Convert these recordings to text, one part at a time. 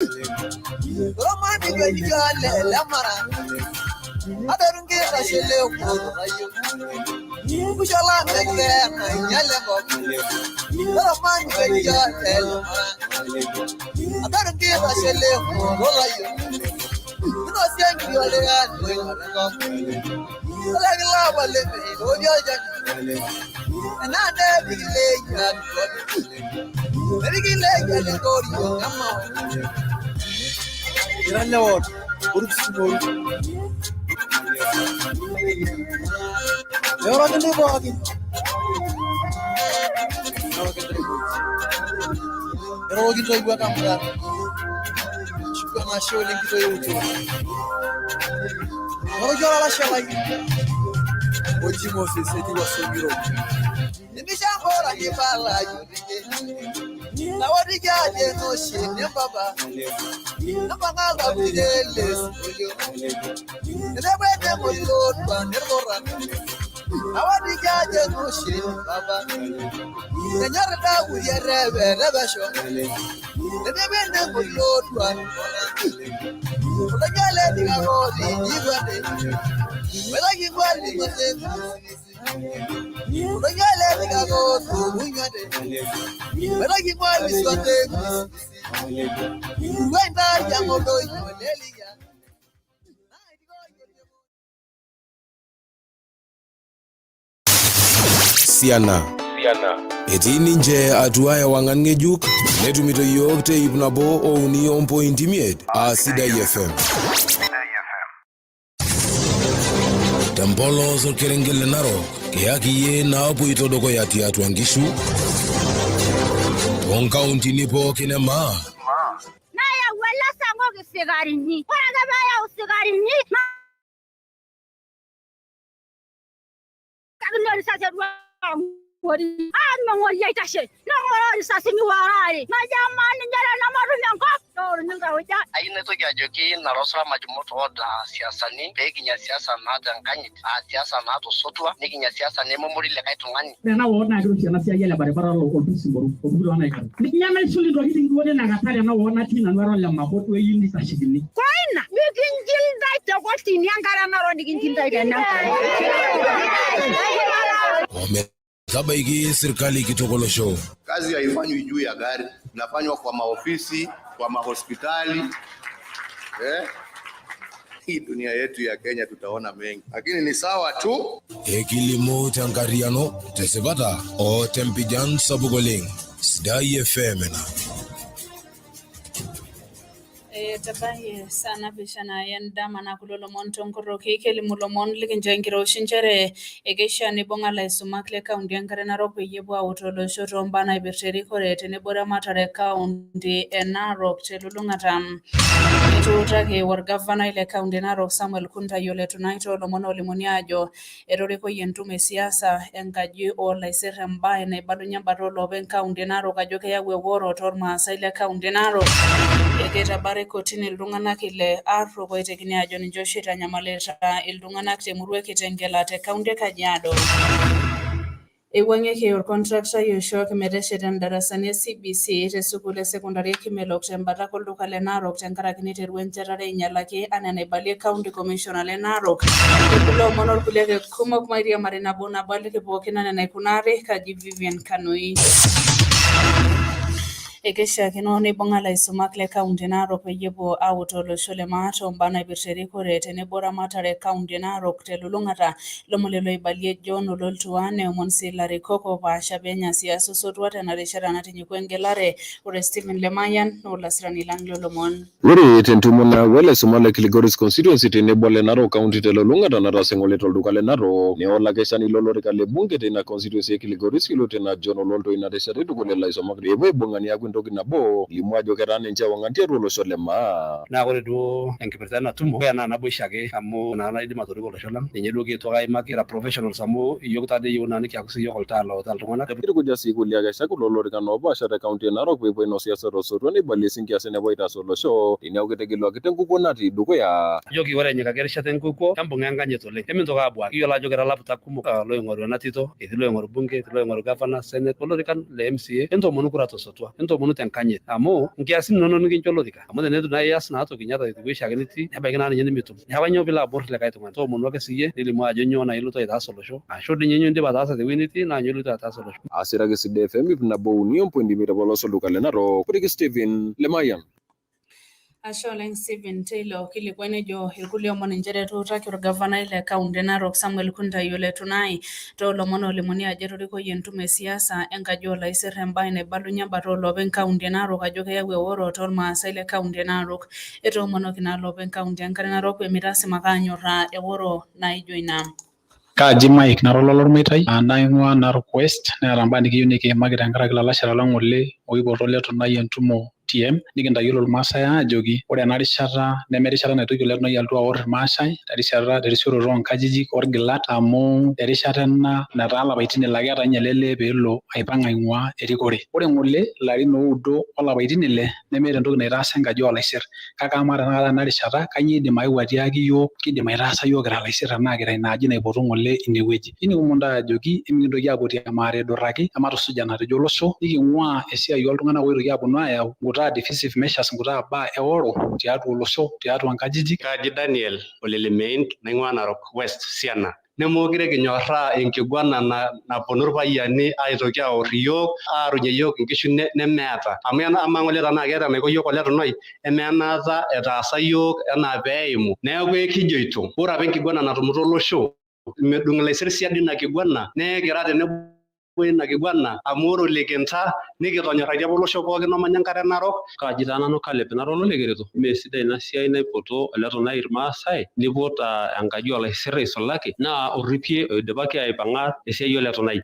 Olomon Saa Lamara. Adarunge Rashele Rayo. Ujala Mekle Yalebo. Olomon Saa Lamara. Adarunge Rashele Rayo. No siang yole an la wale no joja. Another big leg and big leg and go you come on. Lord, Urusimo. You're on the walking. You're walking to work on that. I'm showing to you. Oh, you're a shy. What you must say, you were so good. The mission for a Nepal. Now, what did you know? She never. Napangal of the list. Never them will load one never run. How did you know? She Baba. The Yarada will never show. The never them will load one. The Galati are well, I give one in the Galati are well, I give one is what they went out young or going to Siana. Etini nje atuaya wangangejuk netu mito yokte ibnabo o uniompo intimate Asida FM. Tambolo zo kerengele naro Kiyaki ye na apu itodoko yati atuangishu Onkaunti nipo kinema Naya wala sango kisigari ni Wala baya usigari ni Kagno sasa Wori mango yaitashe no sasa ni warari na jamani njala na marunyango no ninga hoja aina to gajoki na rosra majumuto oda siasa ni beginya siasa na tanganyit siasa na to sotwa niginya siasa ne momori le kaitungani na wona ndo siasa sia yela barabara lo ko simboro ko bulo na ikara niginya na suli ndo hidi ngone na gatari na wona tina na rola mahoto yindi tashigini koina niginjil dai to ko tinyangara na ro niginjil dai na Kaba hiki serikali kitokolo show. Kazi haifanywi juu ya gari, inafanywa kwa maofisi, kwa mahospitali. Hii dunia yetu ya Kenya tutaona mengi. Lakini ni sawa tu. Kilimo tankariano, tesebata o tempijan sabugoling. Sidai FM na. Tabaye Saa Naapishana Endama Olomon Nkorroki Olomon likinjengiro shinjere egesha nibonga la isumakle kaunti yankarena rope yebo awutolo shoto mbana ibirteri kore tenebora matare kaunti Narok telulungatam etutake war governor ile kaunti Narok Samuel Kunta yole tonight Olomon olimoniajo eroreko yentume siasa engaji o laisere mbaye na ibadunya barolo ben kaunti Narok ajoke yawe woro torma ile kaunti Narok egeta bare kotini iltunganak ile arro koitekini ajo ninche oshi itanyamalita iltunganak temurua kitengela te kaunti Kajiado. Ewang'eki orkontrakta yoshok metesheta ndarasani CBC te sukul secondary Kimelok tembata kolduka le Narok tenkaraki niterua enchetare ainyalaki anaa enaibalie county commissioner le Narok. Kulo omon orkulie kumok mairiamari nabo aliki pookin anaa enaikunari Kiyaki Vivian Kanoi. Ekeshaakino nibung'a laisumak le kaunti Narok peyiepuo autaa olosho le maa tombaa ibirterikore tenebo ramatare kaunti Narok telulung'ata lomolelo oibalie John Ololtuaa neomon sii ilarikok opaasha peenya siasa osotua tena rishata natinyikua engelare ore Stephen Lemayian naa olasirani lang' lolomon. Ore tentumo nayawua ilaisumak le Kilgoris constituency tenebo le Narok county telulung'ata nataasa eng'ole tolduka le Narok neolakeshani lolorika le bunge teina constituency e Kilgoris yioloti enaa John Ololtuaa ina rishata itukul ilaisumak epuo aibung'ania entoki nabo limu ajo ketaa ninche ewang'an tiatua olosho le maa. Na ore duo enkipirta ena tumo naa naboisho ake amu naa naidim atoriko olosho lang ninye duo kietuo aimaki kira professionals amu iyiok taadoi eyieu naa nikiaku siyiok oltaa loutaa iltung'anak. Kitukuja sii kulie akeshak lolorikan oopaasha te kaunti e Narok peepuo ainok siasa tosotua neibalie sii nkiasin epuo aitaas olosho teneeku kitegeluaki tenkukuo natii dukuya. Ijoki ore enyikaki erishata enkukuo kembung'a enkanyit oleng emintoki abuaki kiyiolo ajo kira laputak kumok loing'oru ena tito etii loing'oru bunge etii loing'oru governor senate olorikan le MCA entomonu kura tosotua eponu tenkanyit amu nkiasin inonok nikincho olorika amu tenetu naa ias naa toki nyata ewueji shaake nitii nebaiki naa ninye nemitum neeku kanyoo piilo aborr likae tung'ani toomonu ake siyie nilimu ajo nyoo naa iloito aitaas olosho ashu dii ninye nyoo indipa ataasa tewueji nitii naa nyoo iloito ataas olosho. Asiraki Sidai FM ip nabo uni ompointi imiet tepoloso olduka le Narok, kuriki Stephen Lemayian. Ashe oleng Stephen Taylor kilikuwa nejo irkulie omon njere etuutaki orgavanai le kaunti Narok Samuel Kuntai Oletunai toolomon olimuni ajo etorikoyie entumo esiasa enkaji oolaisirr embaye naibalunye embata ooloopeny kaunti Narok ajo keyau eworo toormaasai le kaunti Narok. Etoomonoki naa loopeny kaunti enkare Narok pee mitasim ake aanyorraa eworo naijo ina. Kaji Mike Narolo lormeitai naing'ua Narok West neeta mbaa nikiyieu nikiimaki tenkaraki lalashera lang ole oipoto Oletunai entumo TM nikintayiolo irmaasai aajoki ore ena rishata nemerishata naitoki Oletunai alotu aorr irmaasai terisioroto oonkajijik orgilat amu erishata ena netaa lapaitin ile ake eeta ninye ele peelo aipang' aing'ua erikore. Ore ng'ole ilarin oudo olapaitin ile nemeeta entoki naitaasa enkaji oolaisirr kake amaa tenakata ena rishata kanyioo idim ayeu atiaki yiok kidim aitaasa yiok kira ilaisirr tenaa kira ina aji naipoto ng'ole inewueji. Kinining'u ntae ajoki emikintoki aapuo amaare aidurraki ematusuj enatejo olosho niking'ua esiai ooltung'anak oitoki aaponu aayau nkutaa divisive measures nkutaa baa eoro tiatua olosho tiatua nkajijik. Kaji Daniel Olelemein naing'ua Narok West Siana. Nemookire kinyorraa enkiguana naponu irpayiani aitoki aorr iyiok aarunye iyiok inkishu nemeeta amu ama ng'ole tenaa keeta enaiko iyiok Oletunai emenaata etaasa iyiok enaa peeimu neeku ekijoito ore apa enkiguana natumuto olosho medung' ilaisirr siadi ina kiguana neekira tenebo ina kiguana amu ore olekinta nikitonyorraitie apa olosho pookin omanya enkare Narok. Kaji taa nanu Caleb Narolo lekereto mee sidai ina siai naipoto Oletunai irmaasai nipot enkaji oolaisirr aisulaki naa orripie oidipaki aipang'a esiai Oletunai.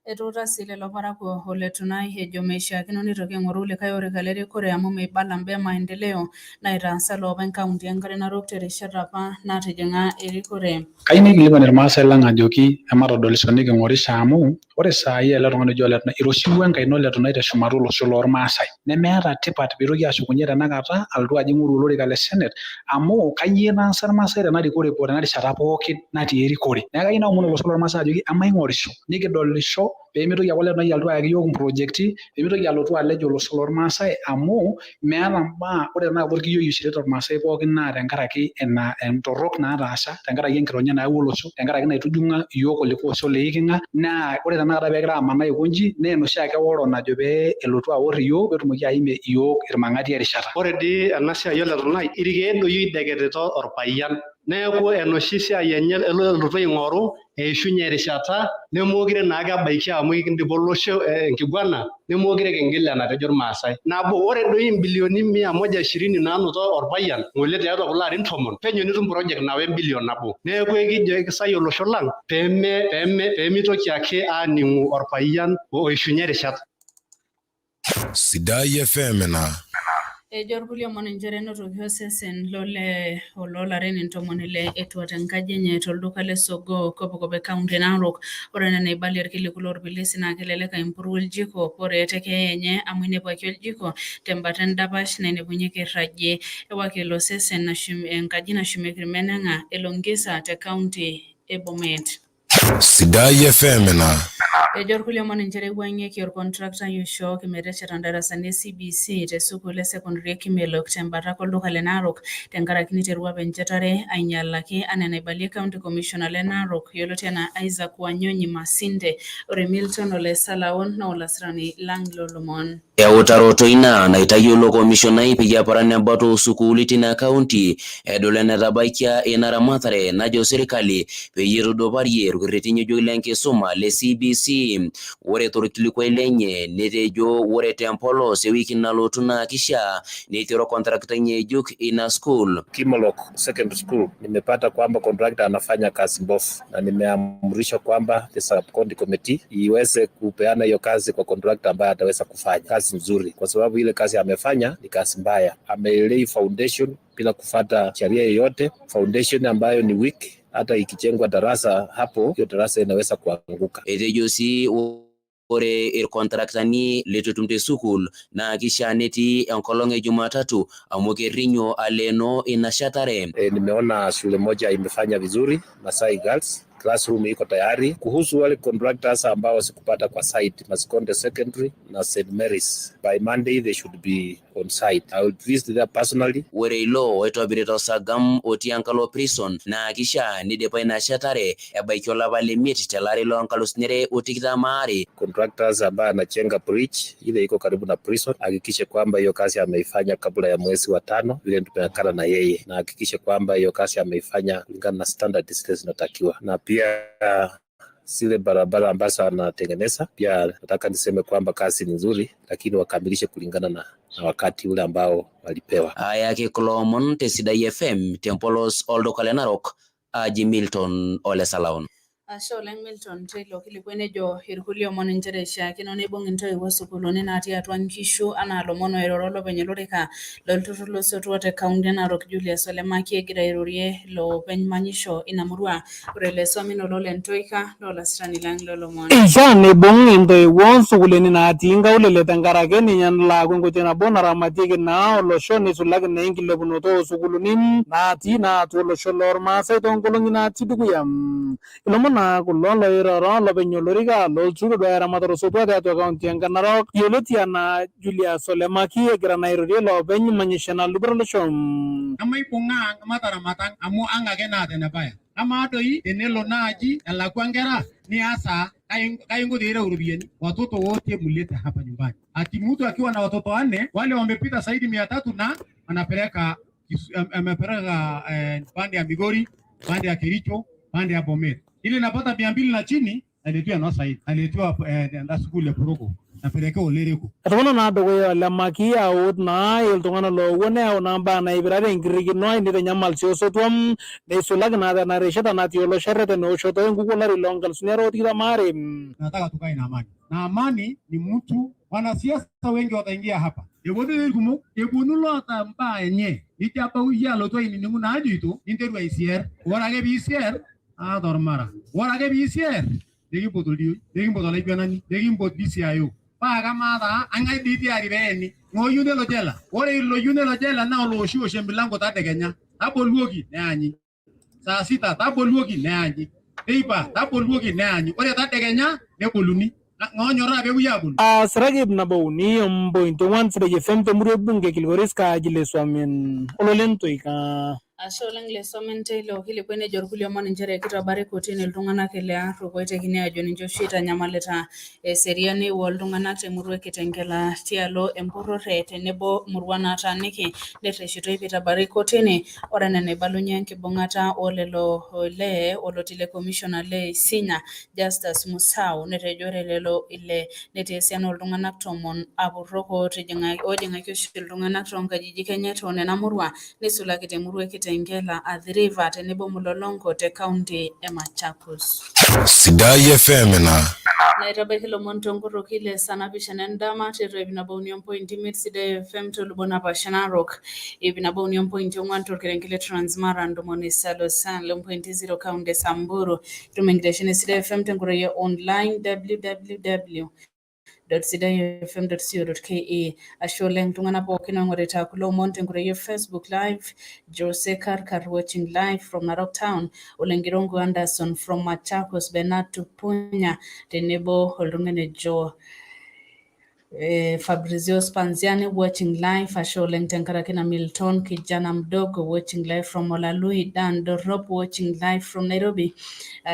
Etuuta sii lelo parakuo Oletunai ejo meishiakino nitoki aing'oru likae orika lerikore amu meibala mbaa maendeleo naitaasa loopeny kaunti enkare Narok terishata apa natijing'a erikore. Kayieu nikilikuan irmaasai lang ajoki ematadolisho niking'orisho amu ore saai ele tung'ani ojo Oletunai iroshiwuo enkaina Oletunai teshumata olosho lormaasai nemeeta tipat piitoki ashukunye tenakata alotu ajing'u olorika le Senate amu kanyioo naasa irmaasai tena rikore tena rishata pookin natii erikore. Neeku kayieu naomon olosho lormaasai ajoki emaing'orisho nikidolisho peemitoki ake Oletunai alotu ayaki yiok improjekti peemitoki alotu alej olosho lormaasai amu meeta mbaa ore tenakata orkiyioi oishirita irmaasai pookin naa tenkaraki ena entorrok naataasa tenkaraki enkironya nayawua olosho tenkaraki naitujung'a iyiok olikae osho leiking'a naa ore tenakata peegira amanaa aikonji naa enoshi ake woro najo pee elotu aorr iyiok peetumoki aimie iyiok irmang'ati erishata. Ore dii ena siai Oletunai irkeek doi oideketito orpayian neeku enoshi siai enye elotu aing'oru eishunye erishata nemookire naake ebaiki amu kidipa olosho enkiguana nemookire kiingil enatejo irmaasai. Nabo ore doi imbilioni 120 naanoto orpayian ng'ole tiatua kulo arin 10 penyo nitum project nawa embilion nabo. Neeku ekijo kisai olosho lang peemitoki ake aaning'u orpayian oishunye erishata. Sidai FM ena. Ejo irkulie omon njere enotoki osesen loolarin 60 etuata enkaji enye tolduka le Sogo Kopokope kaunti Narok. Ore nena eibalie irkiliku loorpolisi naa kelelek aimpuru oljiko ore etekeya enye amu inepwaki oljiko tembata endapash nainepunyeki irragie. Ewaki ilo sesen enkaji nashumieki irmeneng'a Elongisa te kaunti e Bomet. Sidai FM ena. Ejo irkulie omon njere eiwuang'ieki orkontraktai oishooki metesheta ndarasani e CBC te sukuul e secondary e Kimelok tembata olduka le Narok tenkaraki niterua apa enchetare ainyalaki anaa enaibalie county commissioner le Narok yioloti enaa Isaac Wanyonyi Masinde. Ore Milton Ole Salaon naa olasirani lang lolomon. Eutaroto ina naitayiolo komishonai peyie aparan embata osukuuli tina kaunti edol enetabaikia ina ramatare najo serikali peyie ituduparie irkerreti ng'ejuko lenkisuma le CBC. Ore torkilikwai lenye netejo ore tempolos ewiki nalotu naa kishaa neiteru kontrakta ng'ejuk ina school. Kimelok Secondary School nimepata kwamba kontrakta anafanya kazi mbovu na nimeamrisha kwamba the sub-county committee iweze kupeana hiyo kazi kwa kontrakta ambaye ataweza kufanya kazi nzuri, kwa sababu ile kazi amefanya ni kazi mbaya. Amelay foundation bila kufuata sheria yoyote, foundation ambayo ni weak. Hata ikijengwa darasa hapo, hiyo darasa inaweza kuanguka. Etejo si ore irkontraktani letutumte sukul na kisha neti enkolong e Jumatatu amu kerrinyo aleno ina shatare. Nimeona shule moja imefanya vizuri, Masai Girls, classroom iko tayari. Kuhusu wale contractors ambao sikupata kwa site, Masikonde Secondary na St. Mary's, by Monday they should be on site. I will visit there personally. Ore ilo oitobirita Sagam otii enkalo prison na kisha nidipa ina shetare ebaiki olapa lemiet telari loonkalusuni are otikitam aare. Contractors ambao anachenga bridge ile iko karibu na prison, hakikishe kwamba hiyo kazi ameifanya kabla ya mwezi wa 5 vile tumekana na yeye, na hakikishe kwamba hiyo kazi ameifanya kulingana na standard zinatakiwa. Na pia zile barabara ambazo anatengeneza pia nataka niseme kwamba kazi ni nzuri, lakini wakamilishe kulingana na wakati ule ambao walipewa. Kiyaki Olomon Saa FM Tempolos Oldo Narok Aji Milton Ole Salaon. Asholeng Milton Taylor kilikwenejo irkulio mon injeresha kinone bong into iwosukuloni naati atwa nkishu ana lomono erorolo penyelorika loltururo sotuote kaunti Narok Julius Ole Maki egira irorie lo penymanyisho inamurua urele somino lole ntoika lola strani lang lolomon. Ishane bong into iwosukuloni naati ingaulele tenkarake ninyan la kwenkochena bona ramatiki na oloshoni sulaki na ingilepunoto sukuluni naati na atu olosho lormaasai tonkolongi naati dukuyam. Ilomon na kulolo iroro lo penyolorika lo chuko do eramatoro sotuote atwa kaunti Narok yoloti ana Julius Ole Maki egira na irorie lo penymanyisho na lubroloshom. Amai punga amatara matang amu anga kena tenebaya. Ama doi enelo naji elakwangera ni asa kaingo dira urubieni watoto wote mulete hapa nyumbani. Ati mtu akiwa na watoto 4 wale wamepita zaidi 300 na anapeleka pande ya Migori, pande ya Kericho, pande ya Bomet. Ile napata 200 na chini alitua no side alitua na skule Poroko napeleka olereko. Atwana na dogo Ole Maki out na iltungana lo wone au namba na ibirare ngirigi no ni nyamal siosotwam ne sulag na reshata na tiolo sherete no shoto ngukula rilongal snero tira mare. Nataka tukae na amani. Na amani ni mtu wanasiasa wengi wataingia hapa. Yebodo ngumo ebonulo atamba enye. Ichapa uya loto iningu na ajito interu ICR. Warage BCR dormara. Warage BCR. Degi potolio, degi potolai pianani, degi pot BCIO. Paga mada angai diti aribeni. Ngoyune lo jela. Ore lo yune lo jela na lo oshu shembilango tate Kenya. Tapo luogi ne anyi. Saa 6 tapo luogi ne anyi. Teipa tapo luogi ne anyi. Ore tate Kenya ne poluni. Ngonyora be uyabul. Siragib na bauni mbo into one sirage femte mure bunge kilgoriska ajile swamen. Ololento ika. Asholeng le somente lo kilikwenejo irkulio mon injere kitabare kotini iltung'anak ile arrokoitekini ajo ninche shita nyamalita seriani woltung'anak temurua Kitengela tialo empurrore tenebo murua nataaniki nerreshitoi pitabari kotini ore nena ibalunye enkibung'ata olelo ole olotile commissioner le Isinya Justus Musau netejore lelo ile netii esiana oltung'anak 10 apurrok ojing'aki oshi iltung'anak toonkajijik enye toonena murua nisulaki temurua Kitengela Athi-River tenebo Mulolongo te kaunti e Machakos. Saa FM Naitabaiki lomon Nkorroki le Saa Naapishana Endama teto ipinabo union point imit Saa FM tolubon Naapishana Narok ipinabo union point 4 torkerenket Transmara ntomoni salo san le point 0 kaunti Samburu tumengitesheni Saa FM tenkoitoi online www.sidafm.co.ke asholeng tungana pookin oing'orita kulo omon tenkoitoi Facebook live Jose Karkar watching live from Narok Town Olengirongo Anderson from Machakos Benatu Punya tenebo oltung'ani Joe Fabrizio Spanziani watching live asholeng tenkaraki na Milton kijana mdogo watching live from Olalui Dan Dorop watching live from Nairobi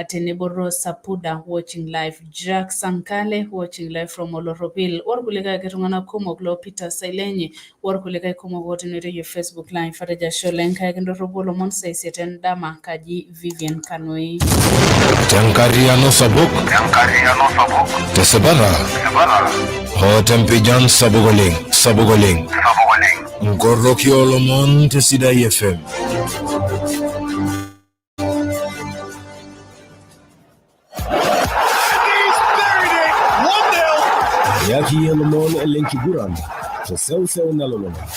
tenebo Rosa Puda watching live Jack Sankale watching live from Oloropil orkulika ketungana kumok lo Peter Sailenyi orkulika kumok wotenere Facebook live fataja asholeng kaya kindoropo Olomon Saa Endama Kiyaki Vivian Kanoi Tenkariano sabuk Tesebara Hotempijan sabugoling Nkorroki Olomon Saa FM Kiyaki Olomon Elenkiguran Teseu nalolonga